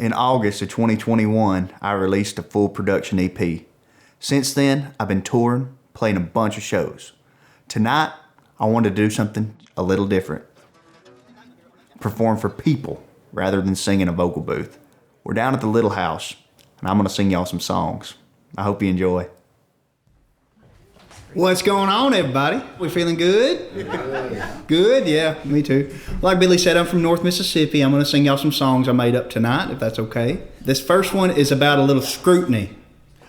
In August of 2021, I released a full production EP. Since then, I've been touring, playing a bunch of shows. Tonight, I wanted to do something a little different. Perform for people rather than sing in a vocal booth. We're down at the Little House, and I'm going to sing y'all some songs. I hope you enjoy. What's going on, everybody? We feeling good? Yeah. Good? Yeah, me too. Like Billy said, I'm from North Mississippi. I'm going to sing y'all some songs I made up tonight, if that's okay. This first one is about a little scrutiny.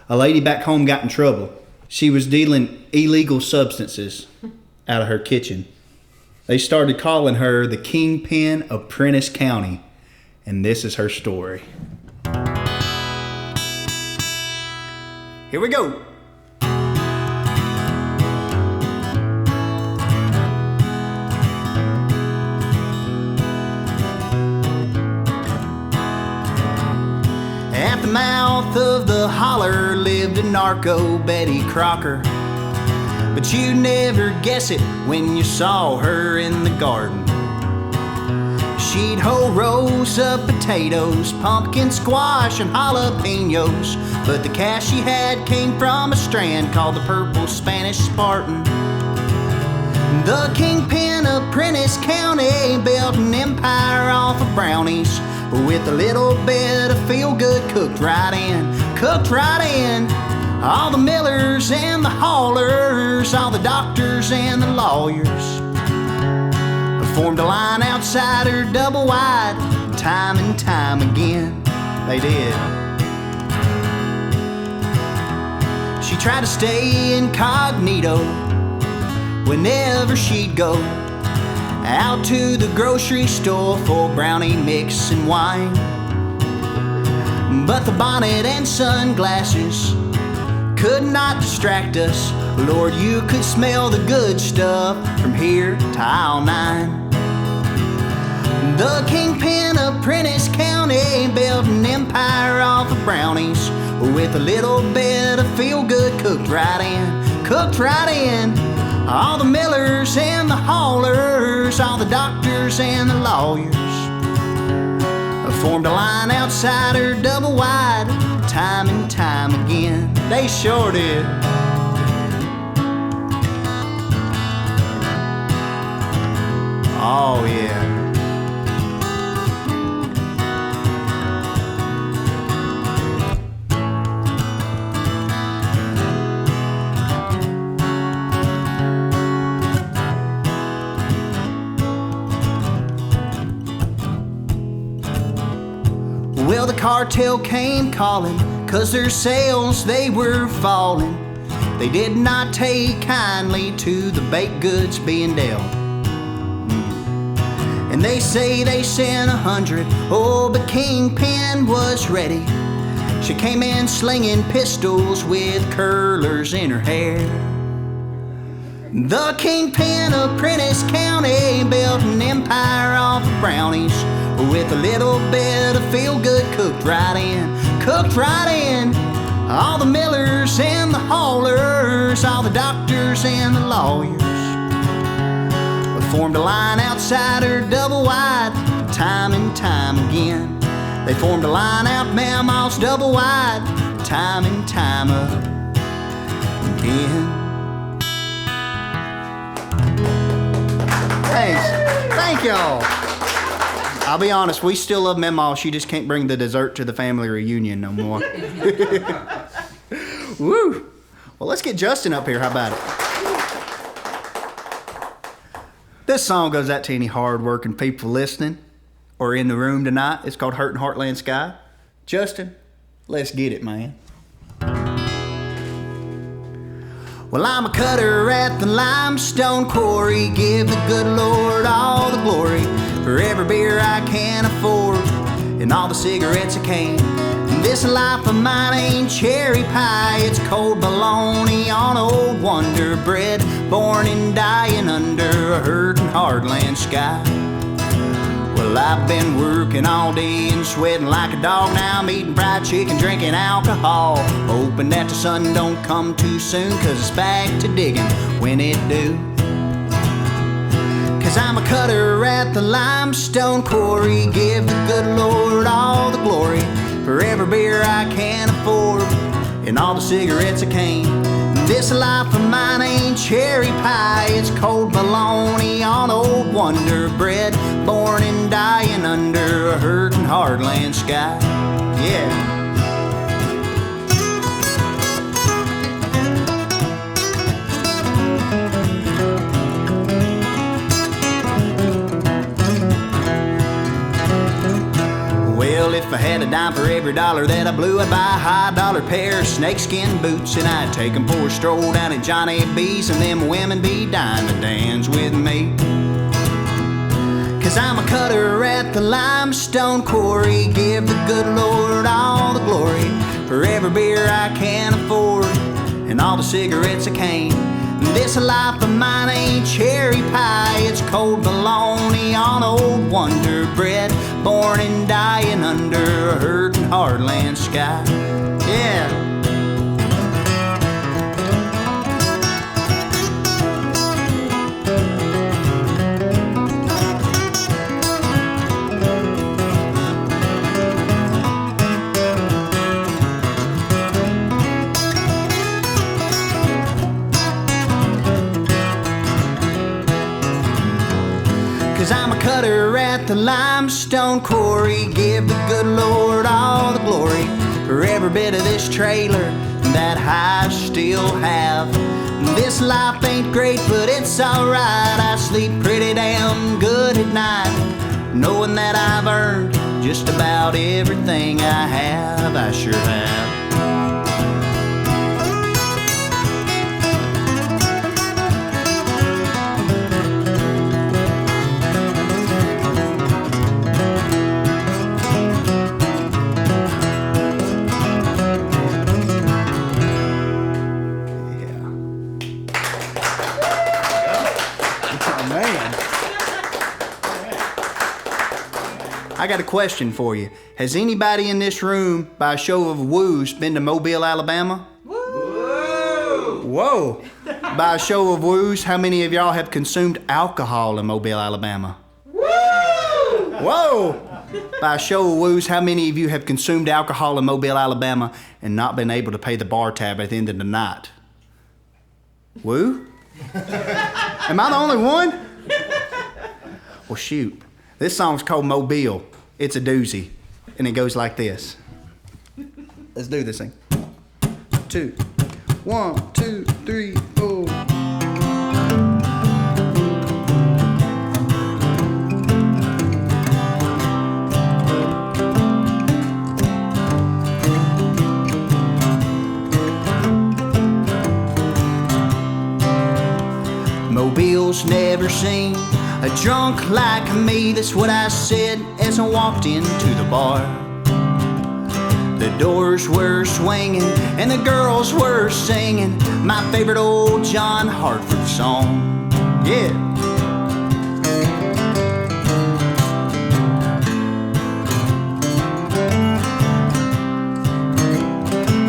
A lady back home got in trouble. She was dealing illegal substances out of her kitchen. They started calling her the Kingpin of Prentiss County, and this is her story. Here we go. At the mouth of the holler lived a narco Betty Crocker. But you'd never guess it when you saw her in the garden. She'd hoe rows of potatoes, pumpkin squash, and jalapenos. But the cash she had came from a strand called the Purple Spanish Spartan. The Kingpin of Prentiss County built an empire off of brownies, with a little bit of feel-good cooked right in, cooked right in. All the millers and the haulers, all the doctors and the lawyers formed a line outside her double wide, time and time again. They did. She tried to stay incognito whenever she'd go out to the grocery store for brownie mix and wine. But the bonnet and sunglasses could not distract us. Lord, you could smell the good stuff from here to aisle 9. The Kingpin of Prentiss County built an empire off of brownies, with a little bit of feel-good cooked right in, cooked right in. All the millers and the haulers, all the doctors and the lawyers formed a line outside her double wide, time and time again. They sure did. Oh yeah. Well, the cartel came calling, 'cause their sales, they were falling. They did not take kindly to the baked goods being dealt. And they say they sent 100, oh, but Kingpin was ready. She came in slinging pistols with curlers in her hair. The Kingpin of Prentiss County built an empire off of brownies, with a little bit of feel-good cooked right in, cooked right in. All the millers and the haulers, all the doctors and the lawyers formed a line outside her double wide, time and time again. They formed a line out Mama's double wide, time and time again. Thanks. Thank y'all. I'll be honest, we still love Mama. She just can't bring the dessert to the family reunion no more. Woo! Well, let's get Justin up here. How about it? This song goes out to any hard-working people listening or in the room tonight. It's called Hurtin' Heartland Sky. Justin, let's get it, man. Well, I'm a cutter at the limestone quarry. Give the good Lord all the glory for every beer I can afford and all the cigarettes I can. And this life of mine ain't cherry pie. It's cold bologna on old Wonder Bread, born and dying under a hurtin' hardland sky. Well, I've been working all day and sweating like a dog. Now I'm eating fried chicken, drinking alcohol, hoping that the sun don't come too soon, 'cause it's back to digging when it do. 'Cause I'm a cutter at the limestone quarry. Give the good Lord all the glory I can afford, and all the cigarettes a cane. This life of mine ain't cherry pie, it's cold bologna on old Wonder Bread, born and dying under a hurting hardland sky. Yeah. Well, if I had a dime for every dollar that I blew, I'd buy a high-dollar pair of snakeskin boots, and I'd take 'em for a stroll down at Johnny B's, and them women be dying to dance with me. 'Cause I'm a cutter at the limestone quarry, give the good Lord all the glory for every beer I can afford, and all the cigarettes I cane. This life of mine ain't cherry pie, it's cold bologna on old Wonder Bread, born and dying under a hurting hardland sky. Yeah. 'Cause I'm a cutter at the limestone quarry, give the good Lord all the glory for every bit of this trailer that I still have. This life ain't great, but it's alright. I sleep pretty damn good at night, knowing that I've earned just about everything I have. I sure have. I got a question for you. Has anybody in this room, by a show of woos, been to Mobile, Alabama? Woo! Whoa! By a show of woos, how many of y'all have consumed alcohol in Mobile, Alabama? Woo! Whoa! By a show of woos, how many of you have consumed alcohol in Mobile, Alabama and not been able to pay the bar tab at the end of the night? Woo? Am I the only one? Well, shoot. This song's called Mobile. It's a doozy. And it goes like this. Let's do this thing. 2, 1, 2, 3, 4. Mobile's never seen a drunk like me, that's what I said as I walked into the bar. The doors were swinging and the girls were singing my favorite old John Hartford song. Yeah.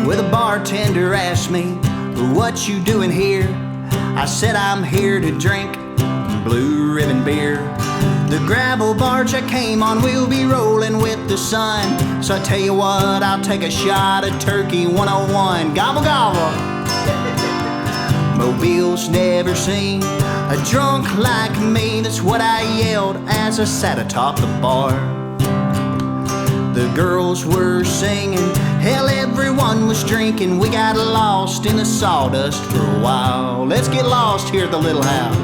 Well, the bartender asked me, "What you doing here?" I said, "I'm here to drink Blue Ribbon beer. The gravel barge I came on will be rolling with the sun. So I tell you what, I'll take a shot of Turkey 101. Gobble, gobble." Mobile's never seen a drunk like me, that's what I yelled as I sat atop the bar. The girls were singing, hell, everyone was drinking. We got lost in the sawdust for a while. Let's get lost here at the little house.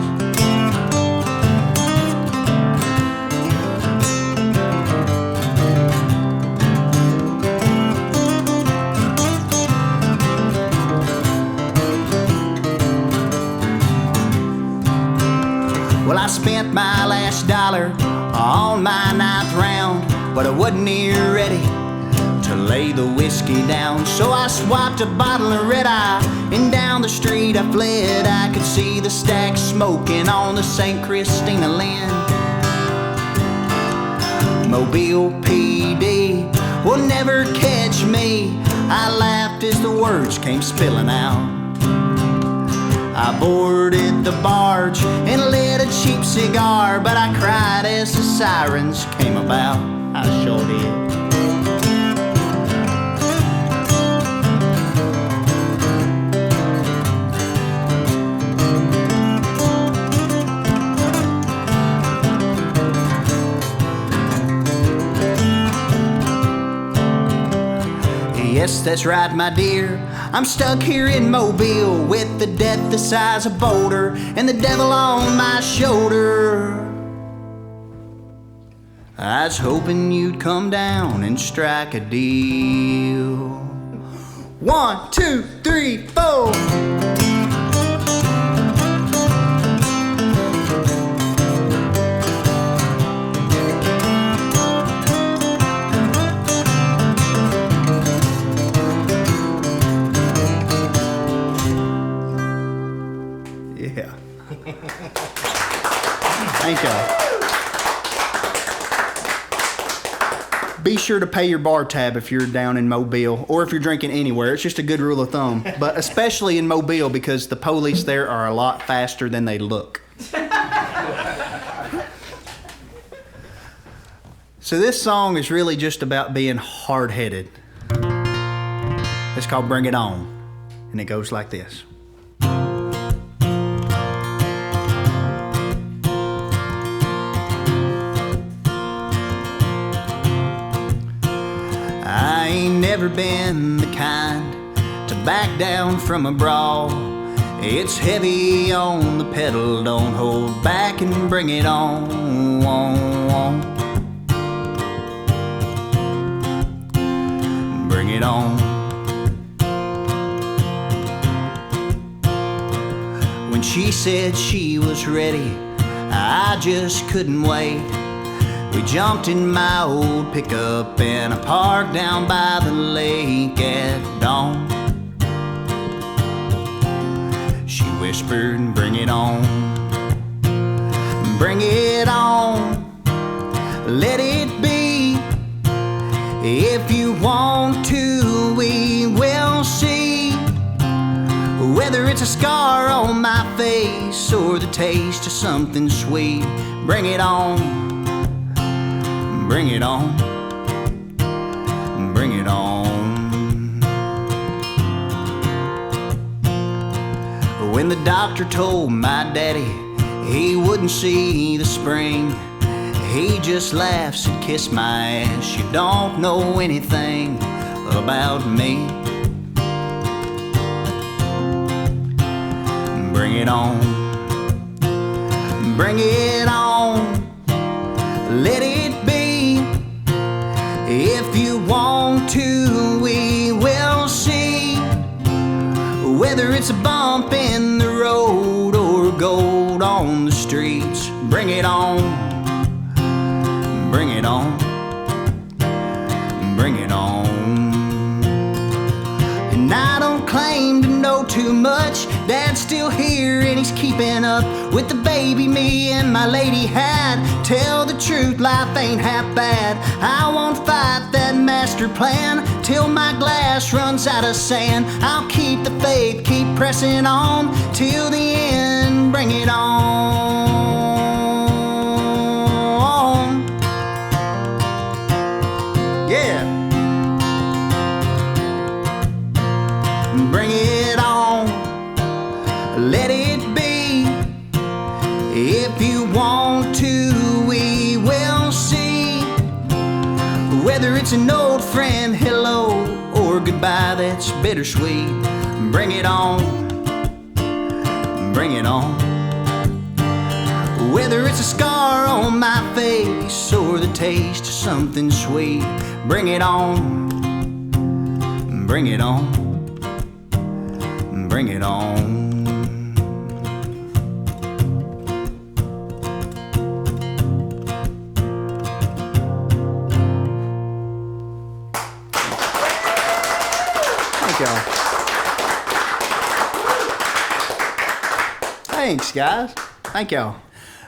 Well, I spent my last dollar on my 9th round, but I wasn't near ready to lay the whiskey down. So I swiped a bottle of red eye, and down the street I fled. I could see the stack smoking on the St. Christina Lynn. Mobile PD will never catch me. I laughed as the words came spilling out. I boarded the barge and lit a cheap cigar, but I cried as the sirens came about. I sure did. Yes, that's right, my dear. I'm stuck here in Mobile with the death the size of Boulder and the devil on my shoulder. I was hoping you'd come down and strike a deal. 1, 2, 3, 4. Yeah. Thank y'all. Be sure to pay your bar tab if you're down in Mobile, or if you're drinking anywhere. It's just a good rule of thumb. But especially in Mobile, because the police there are a lot faster than they look. So this song is really just about being hard-headed. It's called Bring It On, and it goes like this. I ain't never been the kind to back down from a brawl. It's heavy on the pedal, don't hold back and bring it on. Bring it on. When she said she was ready, I just couldn't wait. We jumped in my old pickup and I parked down by the lake at dawn. She whispered, bring it on. Bring it on. Let it be. If you want to, we will see. Whether it's a scar on my face or the taste of something sweet, bring it on. Bring it on, bring it on. When the doctor told my daddy he wouldn't see the spring, he just laughs and kissed my ass. You don't know anything about me. Bring it on, bring it on. Let it be. If you want to, we will see. Whether it's a bump in the road or gold on the streets, bring it on. Bring it on. Bring it on. And I don't claim to know too much. Dad's still here and he's keeping up with the baby me and my lady had. Tell the truth, life ain't half bad. I won't fight that master plan till my glass runs out of sand. I'll keep the faith, keep pressing on till the end. Bring it on. Yeah. Bring it on. Let it be. If you want to, we will see. Whether it's an old friend, hello, or goodbye that's bittersweet, bring it on. Bring it on. Whether it's a scar on my face or the taste of something sweet, bring it on. Bring it on. Bring it on. Thanks, guys. Thank y'all.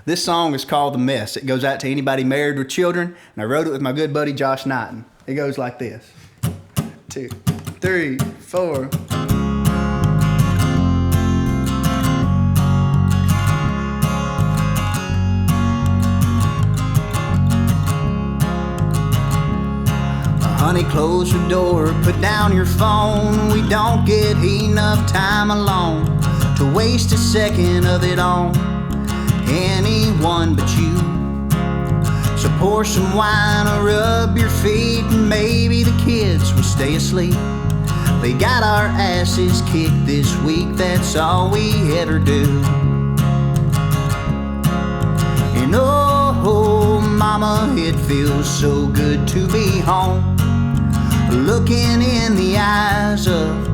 This song is called The Mess. It goes out to anybody married with children, and I wrote it with my good buddy Josh Knighton. It goes like this. 2, 3, 4. Honey, close your door, put down your phone. We don't get enough time alone to waste a second of it on anyone but you. So pour some wine or rub your feet, and maybe the kids will stay asleep. They got our asses kicked this week, that's all we ever do. And oh, mama, it feels so good to be home, looking in the eyes of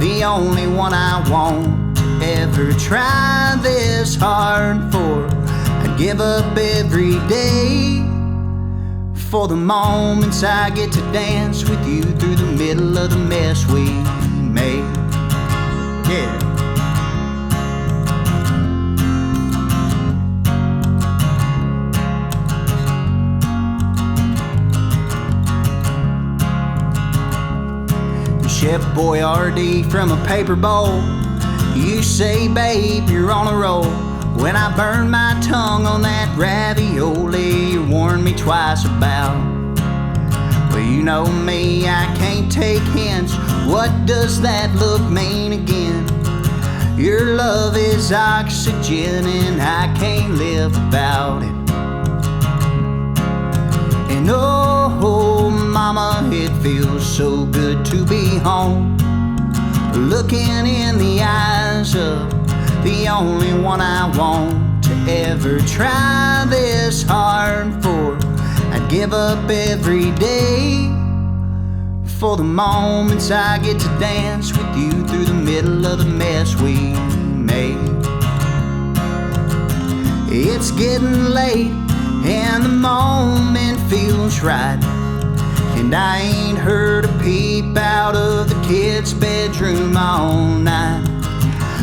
the only one I want to ever try this hard for. I'd give up every day for the moments I get to dance with you through the middle of the mess we made. Yeah. Chef Boyardee from a paper bowl. You say, babe, you're on a roll. When I burn my tongue on that ravioli you warned me twice about. Well, you know me, I can't take hints. What does that look mean again? Your love is oxygen and I can't live without it. And oh, mama, it feels so good to be home, looking in the eyes of the only one I want to ever try this hard for. I'd give up every day for the moments I get to dance with you through the middle of the mess we made. It's getting late and the moment feels right, and I ain't heard a peep out of the kids' bedroom all night.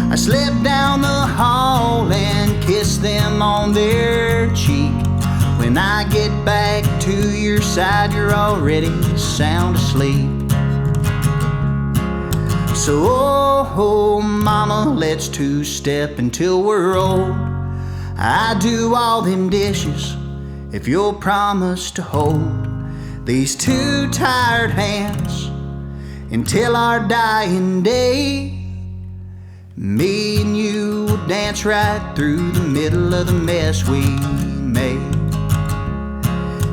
I slip down the hall and kiss them on their cheek. When I get back to your side, you're already sound asleep. So, oh, mama, let's two-step until we're old. I do all them dishes if you'll promise to hold these two tired hands until our dying day. Me and you will dance right through the middle of the mess we made.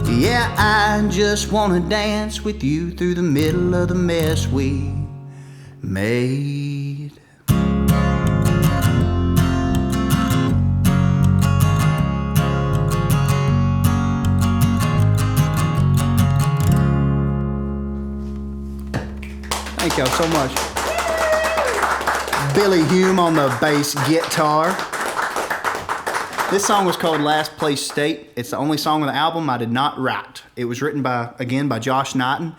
Yeah, I just wanna dance with you through the middle of the mess we made. Thank y'all so much. Billy Hume on the bass guitar. This song was called Last Place State. It's the only song on the album I did not write. It was written by Josh Knighton.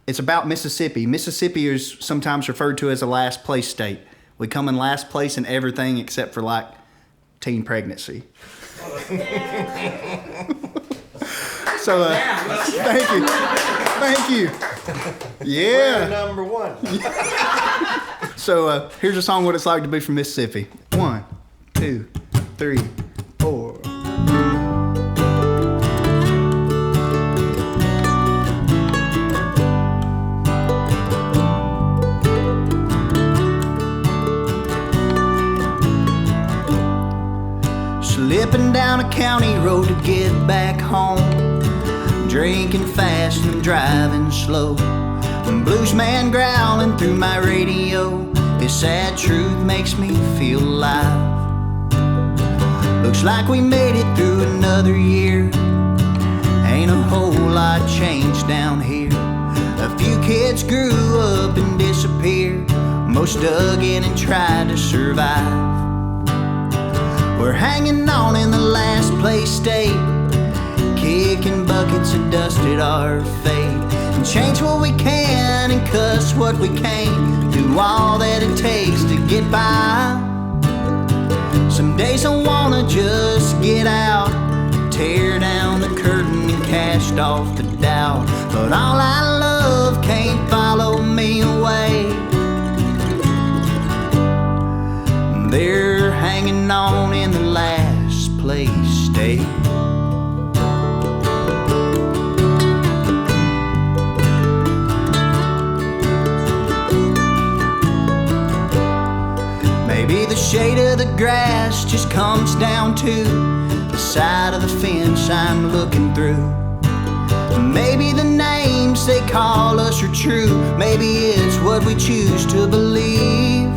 It's about Mississippi. Mississippi is sometimes referred to as a last place state. We come in last place in everything except for like teen pregnancy. So thank you. Thank you. Yeah. We're number one. So here's a song what it's like to be from Mississippi. 1, 2, 3, 4. Slipping down a county road to get back home, drinking fast and driving slow. Blues man growling through my radio. His sad truth makes me feel alive. Looks like we made it through another year. Ain't a whole lot changed down here. A few kids grew up and disappeared. Most dug in and tried to survive. We're hanging on in the last place state, kicking buckets of dust at our fate. And change what we can and cuss what we can't. Do all that it takes to get by. Some days I wanna just get out, tear down the curtain and cast off the doubt. But all I love can't follow me away. They're hanging on in the last place state. Maybe the shade of the grass just comes down to the side of the fence I'm looking through. Maybe the names they call us are true. Maybe it's what we we choose to believe.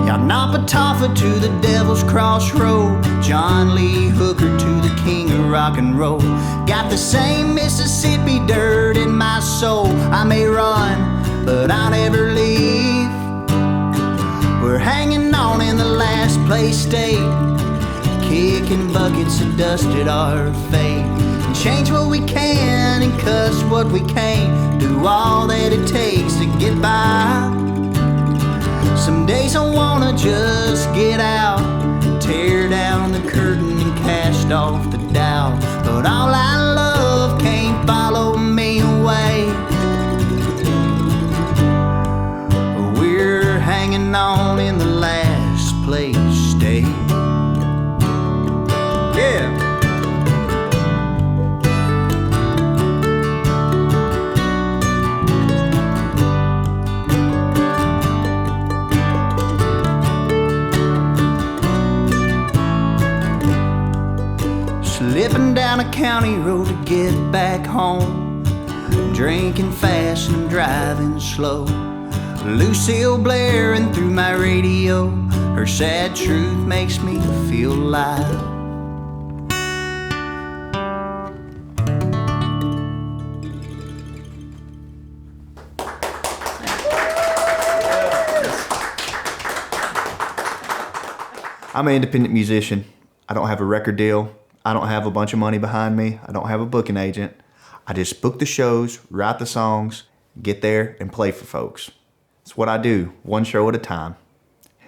Yoknapatawpha to the Devil's Crossroad, John Lee Hooker to the king of rock and roll. Got the same Mississippi dirt in my soul. I may run, but I'll never leave. We're hanging on in the last place state, kicking buckets of dust at our fate. And change what we can and cuss what we can't, do all that it takes to get by. Some days I wanna just get out, tear down the curtain and cast off the doubt. But all I love can't follow me away. We're hanging on in the last place state. Yeah. Slipping down a county road to get back home, drinking fast and driving slow. Lucille blaring through my radio, her sad truth makes me feel alive. I'm an independent musician. I don't have a record deal. I don't have a bunch of money behind me. I don't have a booking agent. I just book the shows, write the songs, get there and play for folks. It's what I do, one show at a time.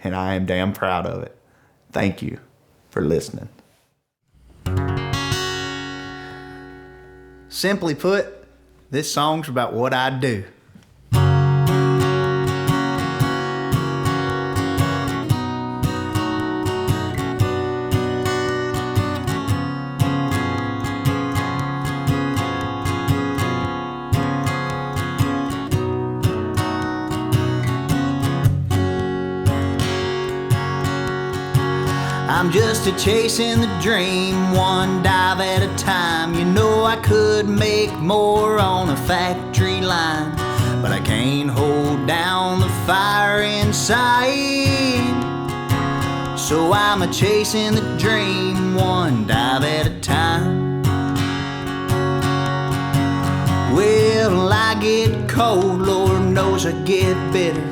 And I am damn proud of it. Thank you for listening. Simply put, this song's about what I do. I'm just a-chasing the dream, one dive at a time. You know I could make more on a factory line, but I can't hold down the fire inside. So I'm a-chasing the dream, one dive at a time. Well, I get cold, Lord knows I get bitter,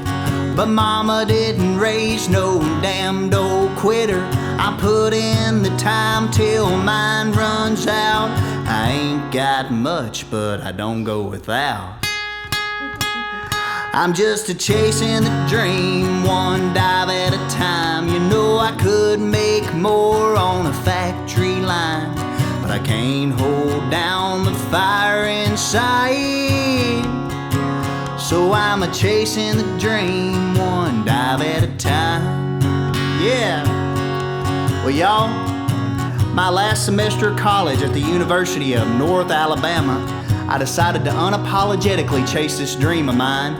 but mama didn't raise no damned old quitter. I put in the time till mine runs out. I ain't got much, but I don't go without. I'm just a-chasing the dream, one dive at a time. You know I could make more on a factory line, but I can't hold down the fire inside. So I'm a-chasing the dream, one dive at a time. Yeah. Well, y'all, my last semester of college at the University of North Alabama, I decided to unapologetically chase this dream of mine,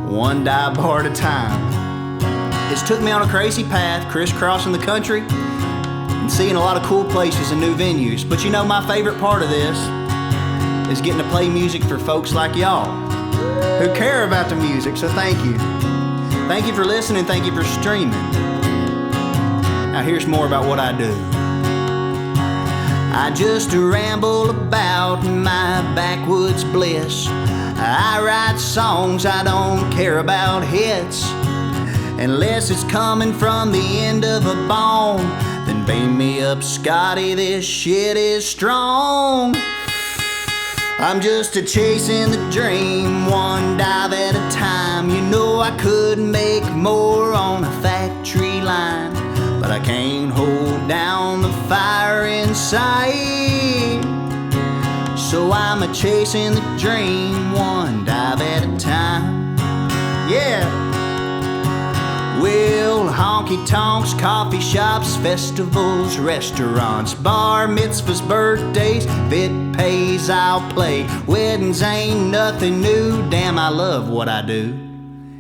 one dive bar at a time. It's took me on a crazy path, crisscrossing the country and seeing a lot of cool places and new venues. But you know, my favorite part of this is getting to play music for folks like y'all who care about the music, so thank you. Thank you for listening, thank you for streaming. Now here's more about what I do. I just ramble about my backwoods bliss. I write songs, I don't care about hits, unless it's coming from the end of a bone. Then beam me up, Scotty, this shit is strong. I'm just a-chasing the dream, one dive at a time. You know I could make more on a factory line, but I can't hold down the fire inside. So I'm a-chasing the dream, one dive at a time. Yeah. Well, honky-tonks, coffee shops, festivals, restaurants, bar mitzvahs, birthdays, if it pays, I'll play. Weddings ain't nothing new, damn, I love what I do.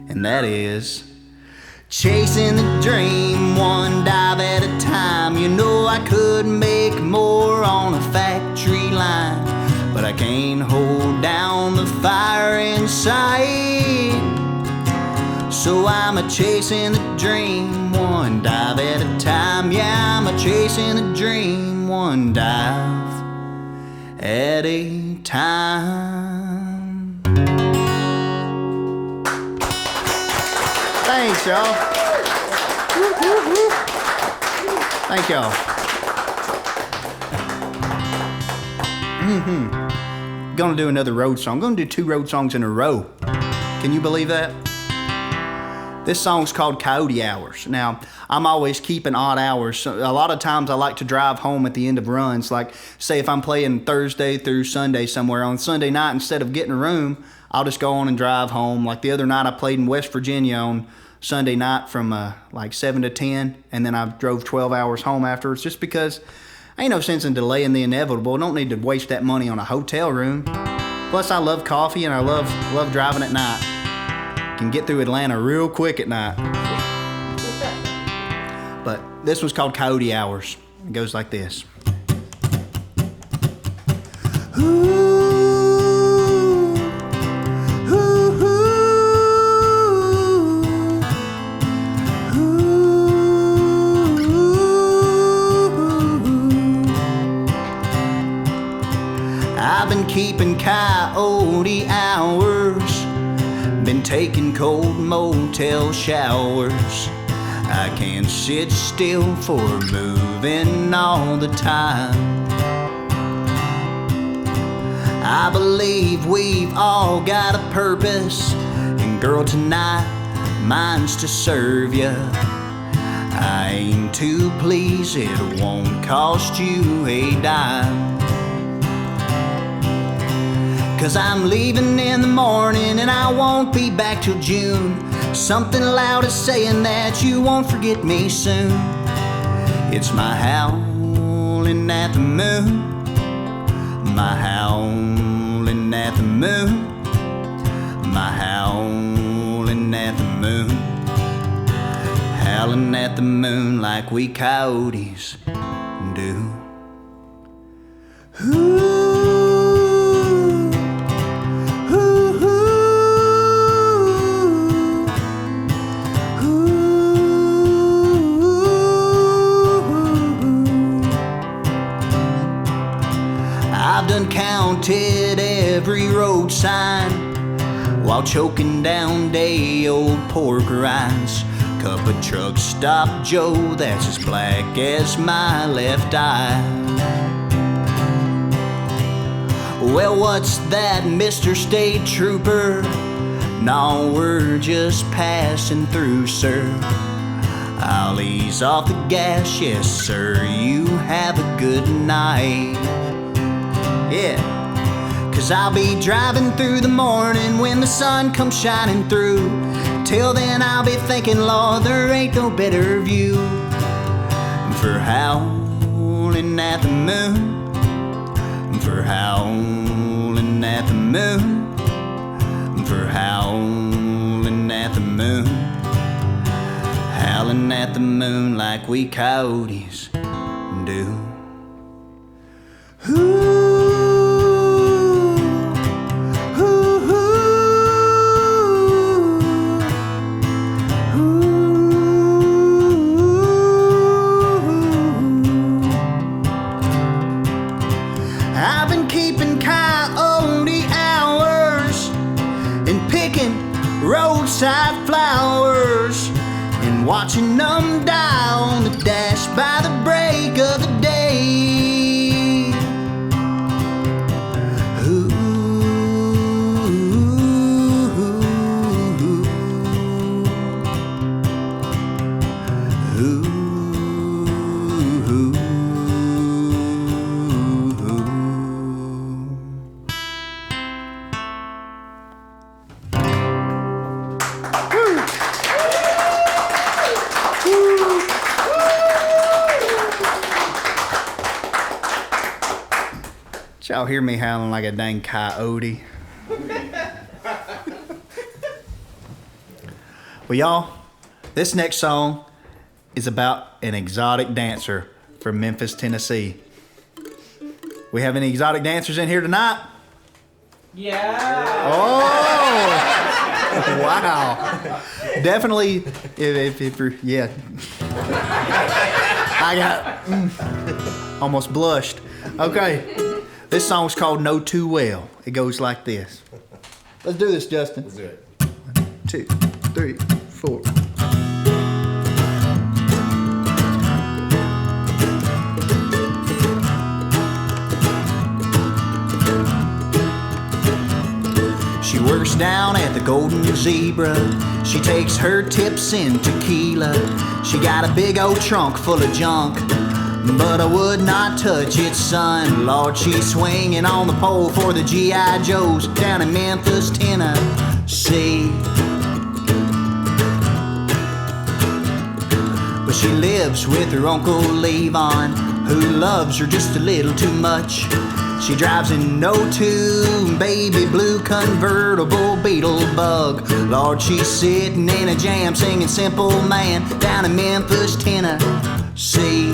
And that is chasing the dream, one dive at a time. You know I could make more on a factory line, but I can't hold down the fire inside. So I'm a chasing the dream, one dive at a time. Yeah, I'm a chasing the dream, one dive at a time. Thanks, y'all. Thank y'all. Gonna do another road song. Gonna do 2 road songs in a row. Can you believe that? This song's called Coyote Hours. Now, I'm always keeping odd hours. So a lot of times I like to drive home at the end of runs. Like, say if I'm playing Thursday through Sunday somewhere, on Sunday night, instead of getting a room, I'll just go on and drive home. Like the other night I played in West Virginia on Sunday night from like 7 to 10, and then I drove 12 hours home afterwards, just because ain't no sense in delaying the inevitable. Don't need to waste that money on a hotel room. Plus, I love coffee and I love driving at night. Can get through Atlanta real quick at night. But this one's called Coyote Hours. It goes like this. I've been keeping coyote hours, been taking cold motel showers. I can't sit still for moving all the time. I believe we've all got a purpose, and girl, tonight mine's to serve ya. I aim to please, it won't cost you a dime. 'Cause I'm leaving in the morning and I won't be back till June. Something loud is saying that you won't forget me soon. It's my howling at the moon, my howling at the moon, my howling at the moon, howling at the moon like we coyotes do. Ooh. I've done counted every road sign while choking down day-old pork rinds. Cup of truck stop Joe that's as black as my left eye. Well, what's that, Mr. State Trooper? No, we're just passing through, sir. I'll ease off the gas, yes, sir. You have a good night. Yeah, 'cause I'll be driving through the morning when the sun comes shining through. Till then I'll be thinking, Lord, there ain't no better view for howling at the moon, for howling at the moon, for howling at the moon, howling at the moon like we coyotes do. Ooh. I've been keeping coyote hours and picking roadside flowers and watching them die on the dash by the break of the day. Y'all hear me howling like a dang coyote? Well, y'all, this next song is about an exotic dancer from Memphis, Tennessee. We have any exotic dancers in here tonight? Yeah. Oh! Well, I Wow. Definitely, if you're, yeah. I got almost blushed. Okay. This song's called Know Too Well. It goes like this. Let's do this, Justin. Let's do it. 1, 2, 3, 4. She works down at the Golden Zebra. She takes her tips in tequila. She got a big old trunk full of junk, but I would not touch it, son. Lord, she's swinging on the pole for the G.I. Joes down in Memphis, Tennessee. But she lives with her Uncle Levon, who loves her just a little too much. She drives in no tune, baby blue convertible Beetle Bug. Lord, she's sitting in a jam singing Simple Man down in Memphis, Tennessee.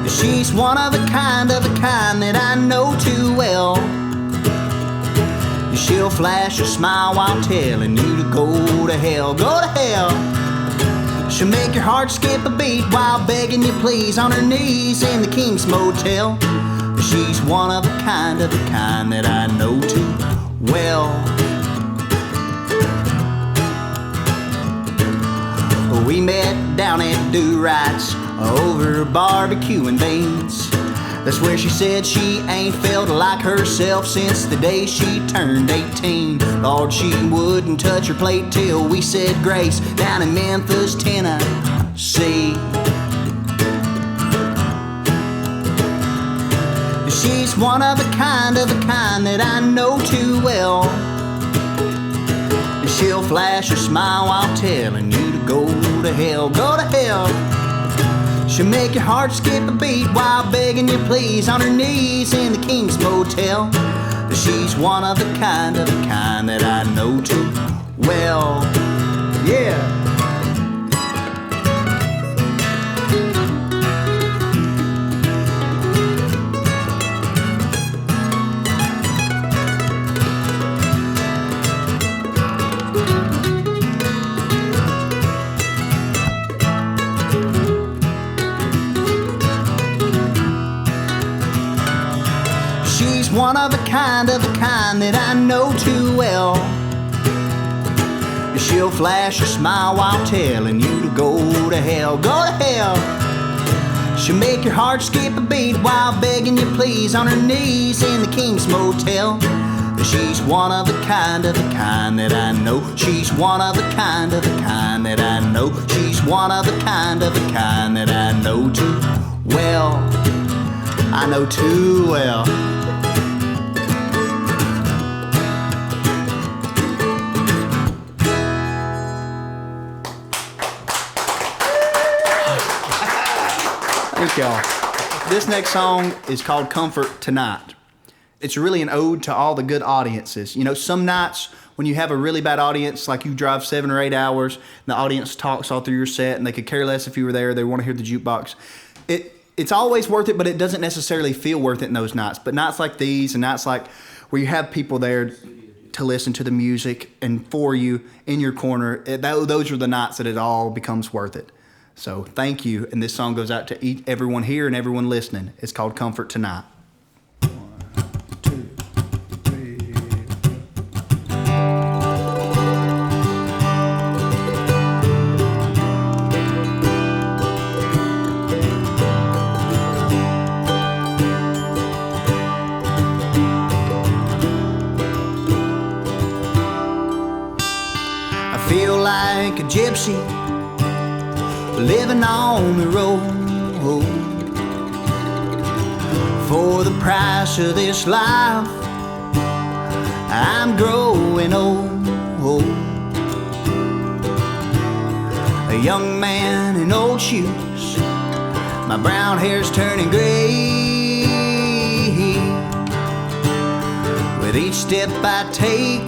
She's one of a kind that I know too well. She'll flash a smile while telling you to go to hell, go to hell. She'll make your heart skip a beat while begging you please on her knees in the King's Motel. She's one of a kind that I know too well. We met down at Do-Right's over barbecue and beans. That's where she said she ain't felt like herself since the day she turned 18. Lord, she wouldn't touch her plate till we said grace down in Memphis, Tennessee. She's one of a kind that I know too well. She'll flash a smile while telling you to go to hell, go to hell. She'll make your heart skip a beat while begging you please on her knees in the King's Motel. She's one of the kind that I know too well. Yeah. One of a kind that I know too well. She'll flash a smile while telling you to go to hell, go to hell. She'll make your heart skip a beat while begging you please on her knees in the King's Motel. She's one of a kind that I know. She's one of a kind that I know. She's one of a kind that I know too well. I know too well. Thank y'all. This next song is called Comfort Tonight. It's really an ode to all the good audiences. You know, some nights when you have a really bad audience, like you drive 7 or 8 hours, and the audience talks all through your set, and they could care less if you were there, they want to hear the jukebox. It's always worth it, but it doesn't necessarily feel worth it in those nights. But nights like these, and nights like where you have people there to listen to the music and for you in your corner, those are the nights that it all becomes worth it. So thank you, and this song goes out to everyone here and everyone listening. It's called Comfort Tonight. 1, 2, 3. I feel like a gypsy living on the road for the price of this life. I'm growing old, a young man in old shoes. My brown hair's turning gray with each step I take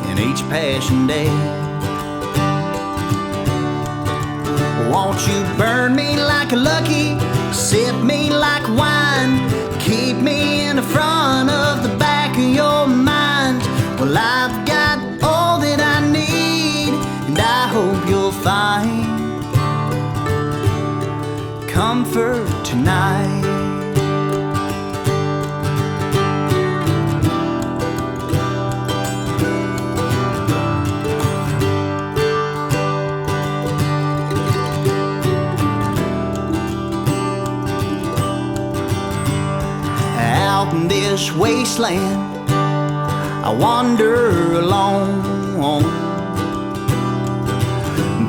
and each passing day. Won't you burn me like a lucky, sip me like wine, keep me in the front of the back of in this wasteland, I wander alone.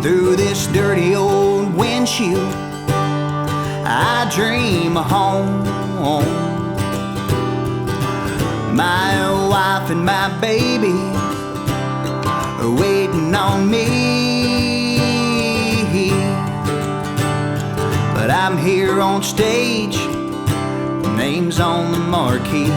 Through this dirty old windshield, I dream of home. My wife and my baby are waiting on me, but I'm here on stage, name's on the marquee.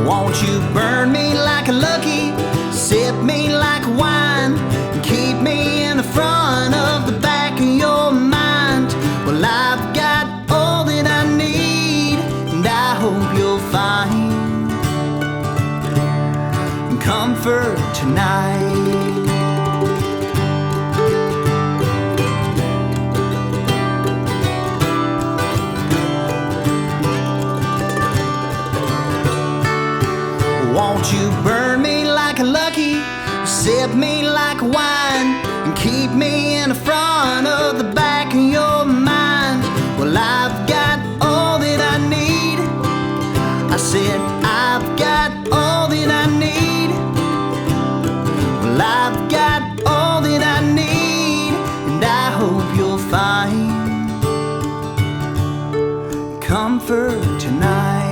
Won't you burn me like a lucky, sip me like wine, and keep me in the front of the back of your mind? Well, I've got all that I need, and I hope you'll find comfort tonight. Won't you burn me like a lucky, sip me like wine, and keep me in the front of the back of your mind? Well, I've got all that I need. I said, I've got all that I need. Well, I've got all that I need, and I hope you'll find comfort tonight.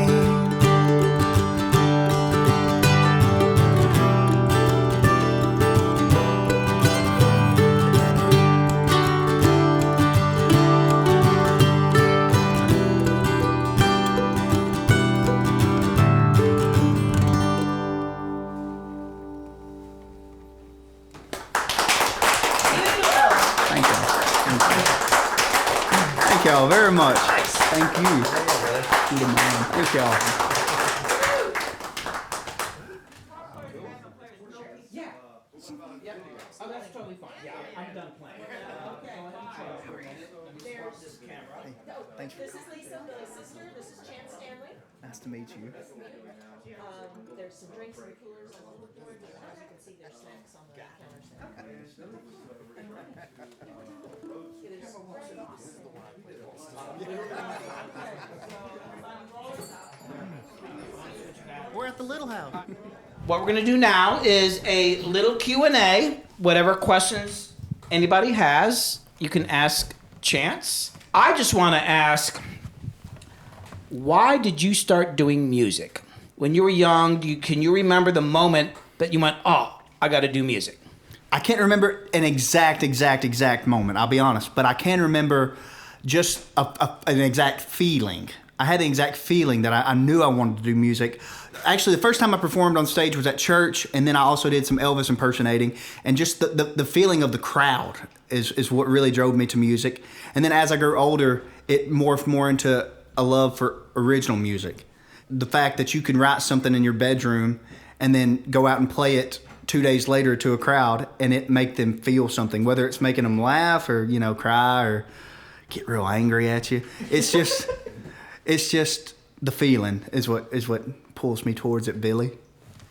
Thank y'all very much. Thank you. Thank y'all. Oh, that's totally fine. Yeah, I'm done playing. Thanks. This is Lisa, Billy's sister. This is Chance Stanley. Nice to meet you. There's some drinks in the coolers on the board. As you can see, there's snacks on the counters. We're at the Little House. What we're gonna do now is a little Q&A. Whatever questions anybody has, you can ask Chance. I just want to ask, why did you start doing music? When you were young, can you remember the moment that you went, oh, I got to do music? I can't remember an exact moment, I'll be honest, but I can remember just an exact feeling. I had an exact feeling that I knew I wanted to do music. Actually, the first time I performed on stage was at church, and then I also did some Elvis impersonating, and just the feeling of the crowd is what really drove me to music. And then as I grew older, it morphed more into a love for original music. The fact that you can write something in your bedroom and then go out and play it 2 days later to a crowd and it make them feel something, whether it's making them laugh or, cry or get real angry at you. It's just the feeling is what pulls me towards it, Billy.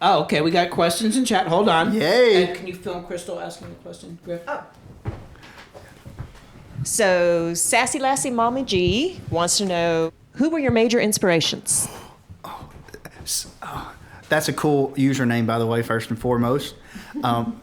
Oh, okay. We got questions in chat. Hold on. Yay. And can you film Crystal asking the question, Griff? Oh. So, Sassy Lassie Mommy G wants to know, who were your major inspirations? That's a cool username, by the way, first and foremost. Some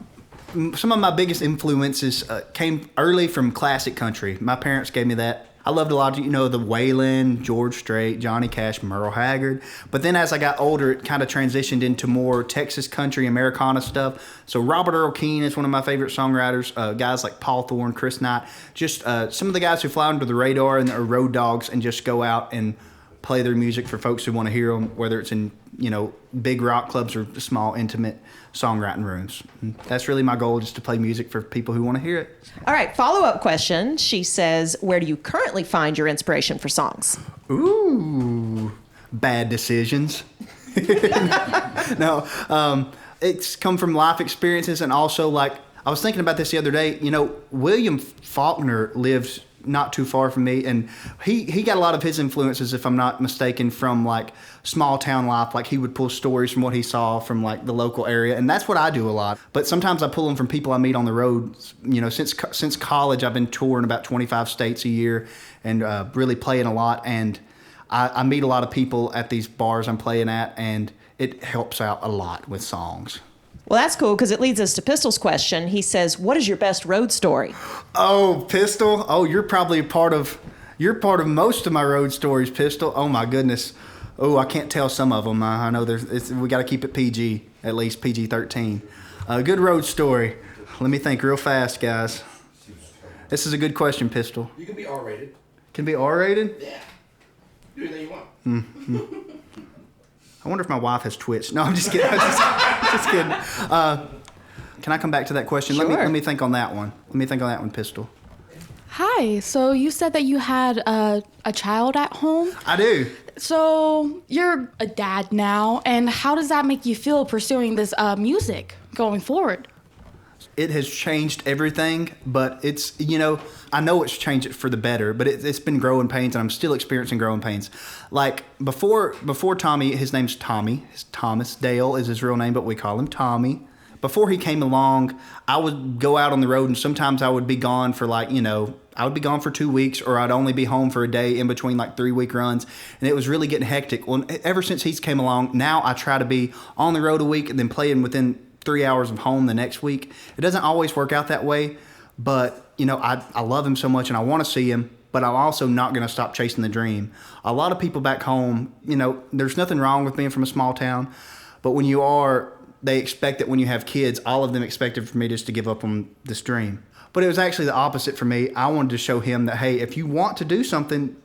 of my biggest influences came early from classic country. My parents gave me that. I loved a lot of, the Waylon, George Strait, Johnny Cash, Merle Haggard. But then as I got older, it kind of transitioned into more Texas country, Americana stuff. So Robert Earl Keen is one of my favorite songwriters. Guys like Paul Thorne, Chris Knight. Just some of the guys who fly under the radar and are road dogs and just go out and play their music for folks who want to hear them, whether it's in, big rock clubs or small, intimate songwriting rooms. And that's really my goal, just to play music for people who want to hear it. All right, follow-up question. She says, where do you currently find your inspiration for songs? Ooh, bad decisions. No, it's come from life experiences, and also, I was thinking about this the other day. William Faulkner lives not too far from me, and he got a lot of his influences, if I'm not mistaken, from small town life. He would pull stories from what he saw from the local area, and that's what I do a lot. But sometimes I pull them from people I meet on the road. Since college, I've been touring about 25 states a year and really playing a lot. And I meet a lot of people at these bars I'm playing at, and it helps out a lot with songs. Well, that's cool because it leads us to Pistol's question. He says, "What is your best road story?" Oh, Pistol. Oh, you're probably part of most of my road stories, Pistol. Oh my goodness. Oh, I can't tell some of them. I know we got to keep it PG, at least PG-13. A good road story. Let me think real fast, guys. This is a good question, Pistol. You can be R-rated. Can be R-rated? Yeah. Do anything you want. I wonder if my wife has Twitch. No, I'm just kidding. Just kidding. Can I come back to that question? Sure. Let me think on that one. Pistol. Hi. So you said that you had a child at home. I do. So you're a dad now, and how does that make you feel pursuing this music going forward? It has changed everything, but it's, I know it's changed it for the better, but it's been growing pains, and I'm still experiencing growing pains. Like, before Tommy, his name's Tommy. Thomas Dale is his real name, but we call him Tommy. Before he came along, I would go out on the road, and sometimes I would be gone for I would be gone for 2 weeks, or I'd only be home for a day in between 3-week runs, and it was really getting hectic. Well, ever since he's came along, now I try to be on the road a week and then playing within 3 hours of home the next week. It doesn't always work out that way, but I love him so much and I want to see him, but I'm also not going to stop chasing the dream. A lot of people back home, there's nothing wrong with being from a small town, but when you are, they expect that when you have kids, all of them expected for me just to give up on this dream. But it was actually the opposite for me. I wanted to show him that, hey, if you want to do something,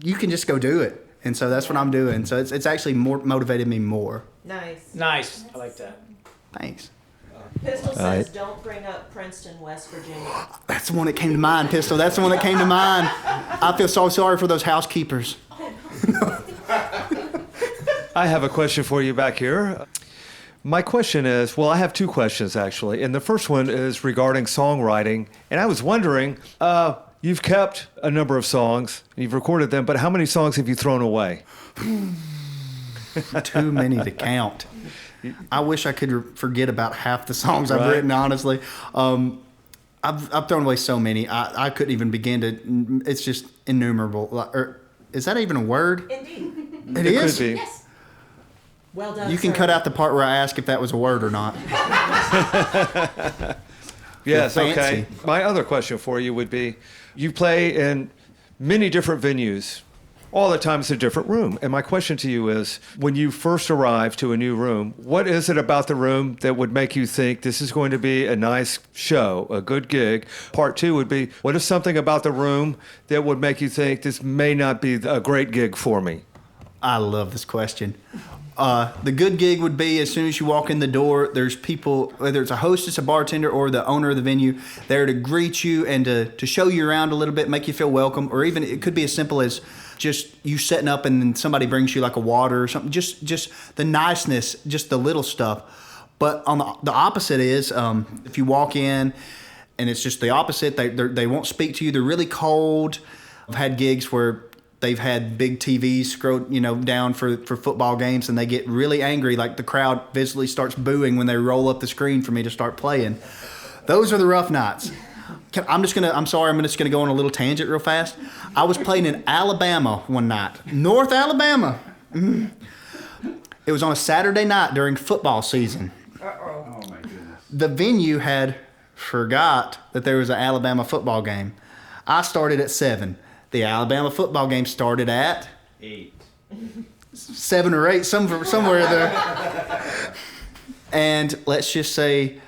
you can just go do it. And so that's what I'm doing. So it's actually motivated me more. Nice. Nice. I like that. Thanks. Pistol says, "Don't bring up Princeton, West Virginia." That's the one that came to mind, Pistol. That's the one that came to mind. I feel so sorry for those housekeepers. I have a question for you back here. My question is, well, I have two questions actually. And the first one is regarding songwriting. And I was wondering, you've kept a number of songs, you've recorded them, but how many songs have you thrown away? Too many to count. I wish I could forget about half the songs I've written, honestly. I've thrown away so many. I couldn't even begin to, it's just innumerable. Is that even a word? Indeed. It is? Could be. Yes. Well done. You can sir. cut out the part where I ask if that was a word or not. Yes, Feel okay. fancy. My other question for you would be, you play in many different venues. All the time it's a different room. And my question to you is, when you first arrive to a new room, what is it about the room that would make you think this is going to be a nice show, a good gig? Part two would be, what is something about the room that would make you think this may not be a great gig for me? I love this question. The good gig would be as soon as you walk in the door, there's people, whether it's a hostess, a bartender, or the owner of the venue, there to greet you and to show you around a little bit, make you feel welcome, or even it could be as simple as just you setting up and then somebody brings you like a water or something. Just the niceness, just the little stuff. But on the opposite is if you walk in and it's just the opposite, they won't speak to you. They're really cold. I've had gigs where they've had big TVs scrolled, down for football games, and they get really angry. Like the crowd visibly starts booing when they roll up the screen for me to start playing. Those are the rough nights. I'm just gonna go on a little tangent real fast. I was playing in Alabama one night, North Alabama. It was on a Saturday night during football season. Oh my goodness. The venue had forgot that there was an Alabama football game. I started at 7. The Alabama football game started at 8. 7 or 8, somewhere there. And let's just say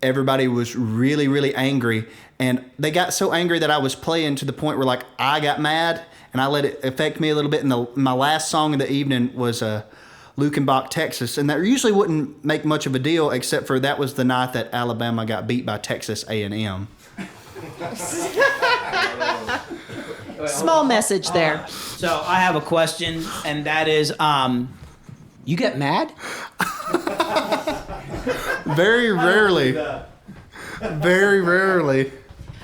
everybody was really, really angry. And they got so angry that I was playing to the point where I got mad and I let it affect me a little bit. And my last song of the evening was Lukenbach, Texas. And that usually wouldn't make much of a deal, except for that was the night that Alabama got beat by Texas A&M. Small message there. So I have a question, and that is, you get mad? Very rarely. Very rarely.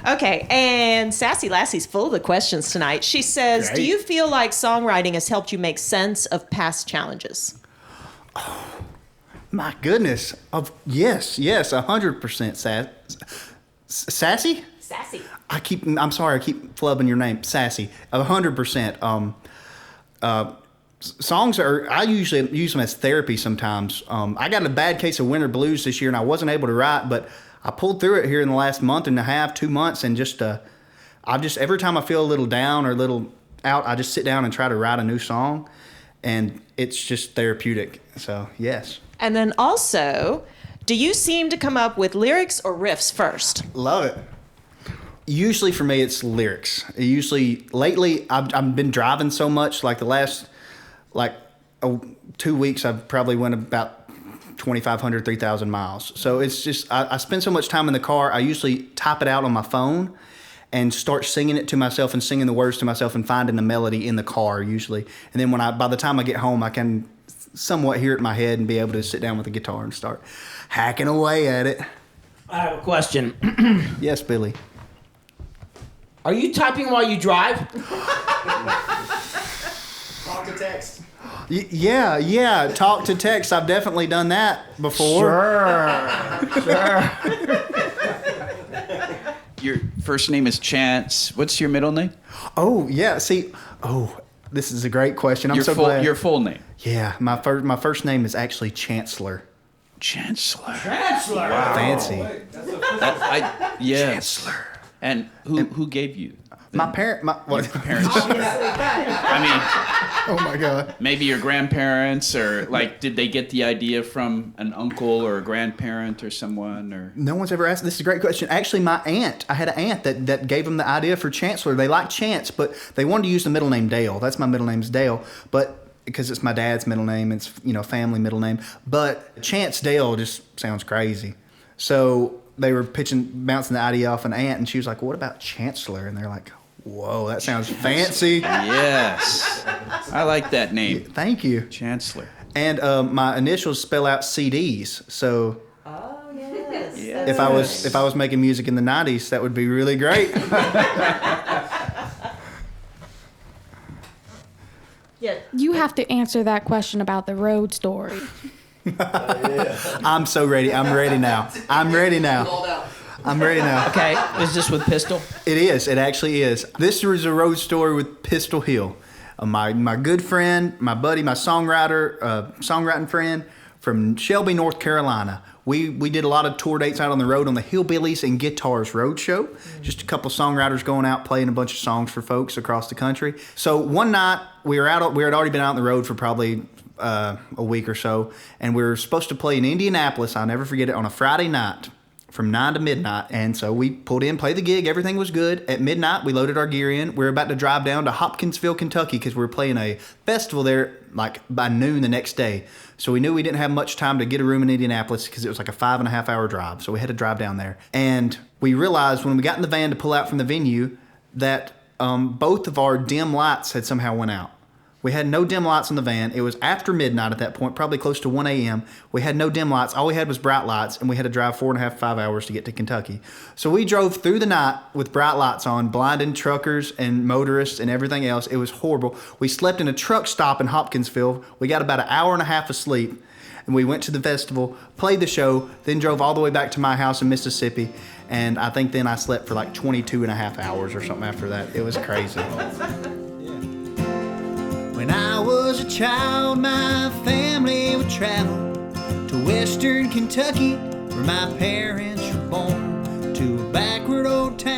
Okay, and Sassy Lassie's full of the questions tonight. She says, Great. "Do you feel like songwriting has helped you make sense of past challenges?" My goodness. Yes, 100% sassy. Sassy. I'm sorry, I keep flubbing your name. Sassy. 100%. Songs I usually use them as therapy sometimes. I got a bad case of winter blues this year and I wasn't able to write, but I pulled through it here in the last month and a half, 2 months, and every time I feel a little down or a little out, I just sit down and try to write a new song, and it's just therapeutic. So, yes. And then also, do you seem to come up with lyrics or riffs first? Love it. Usually for me, it's lyrics. Lately, I've been driving so much, like the last 2 weeks, I've probably went about 2,500, 3,000 miles. So it's just, I spend so much time in the car, I usually type it out on my phone and start singing it to myself and singing the words to myself and finding the melody in the car usually. And then by the time I get home, I can somewhat hear it in my head and be able to sit down with the guitar and start hacking away at it. I have a question. Yes, Billy. Are you typing while you drive? Talk to text. Yeah. Talk to text. I've definitely done that before. Sure. Your first name is Chance. What's your middle name? Oh, yeah. See, this is a great question. I'm so glad. Your full name? Yeah, my first name is actually Chancellor. Chancellor. Wow. Fancy. Yes. Chancellor. And who gave you? My parents. Parents. I mean, Oh my God. maybe your grandparents, or did they get the idea from an uncle or a grandparent or someone, or? No one's ever asked. This is a great question. Actually, my aunt. I had an aunt that gave them the idea for Chancellor. They like Chance, but they wanted to use the middle name Dale. That's my middle name's Dale, but because it's my dad's middle name, it's family middle name. But Chance Dale just sounds crazy. So they were bouncing the idea off an aunt, and she was like, "What about Chancellor?" And they're like, "Whoa, that sounds fancy." Yes. I like that name. Thank you. Chancellor. And my initials spell out CDs. So Oh, yes. Yeah. if I was making music in the 90s, that would be really great. Yeah. You have to answer that question about the road story. I'm so ready. I'm ready now. I'm ready now. Okay, is this with Pistol? It is. It actually is. This was a road story with Pistol Hill. My good friend, my buddy, my songwriting friend from Shelby, North Carolina. We did a lot of tour dates out on the road on the Hillbillies and Guitars Road Show. Just a couple songwriters going out playing a bunch of songs for folks across the country. So one night we had already been out on the road for probably a week or so, and we were supposed to play in Indianapolis. I'll never forget it, on a Friday night from 9 to midnight. And so we pulled in, played the gig. Everything was good. At midnight, we loaded our gear in. We were about to drive down to Hopkinsville, Kentucky, because we were playing a festival there by noon the next day. So we knew we didn't have much time to get a room in Indianapolis because it was like a 5.5 hour drive. So we had to drive down there. And we realized when we got in the van to pull out from the venue that both of our dim lights had somehow went out. We had no dim lights in the van. It was after midnight at that point, probably close to 1 a.m. We had no dim lights. All we had was bright lights, and we had to drive 4.5, 5 hours to get to Kentucky. So we drove through the night with bright lights on, blinding truckers and motorists and everything else. It was horrible. We slept in a truck stop in Hopkinsville. We got about an hour and a half of sleep, and we went to the festival, played the show, then drove all the way back to my house in Mississippi. And I think then I slept for like 22 and a half hours or something after that. It was crazy. When I was a child, my family would travel to western Kentucky, where my parents were born, to a backward old town